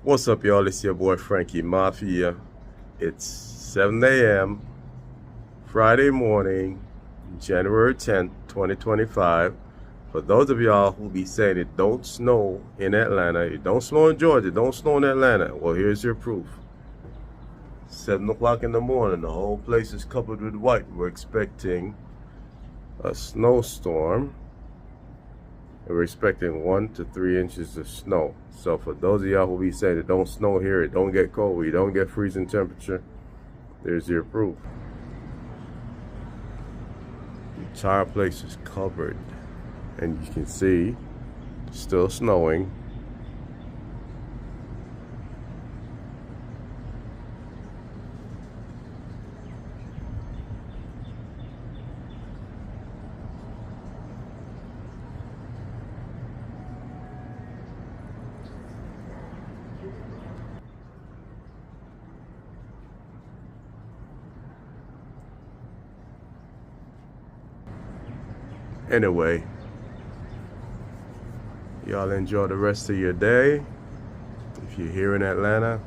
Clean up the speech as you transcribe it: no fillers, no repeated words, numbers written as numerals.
What's up, y'all? It's your boy Franky Mafia. It's 7 a.m. Friday morning, January 10th, 2025. For those of y'all who be saying it don't snow in Atlanta, it don't snow in Georgia, it don't snow in Atlanta, well, here's your proof. 7 o'clock in the morning, the whole place is covered with white. We're expecting a snowstorm. We're expecting 1 to 3 inches of snow. So for those of y'all who be saying it don't snow here, it don't get cold, you don't get freezing temperature, there's your proof. The entire place is covered, and you can see it's still snowing. Anyway, y'all enjoy the rest of your day. If you're here in Atlanta,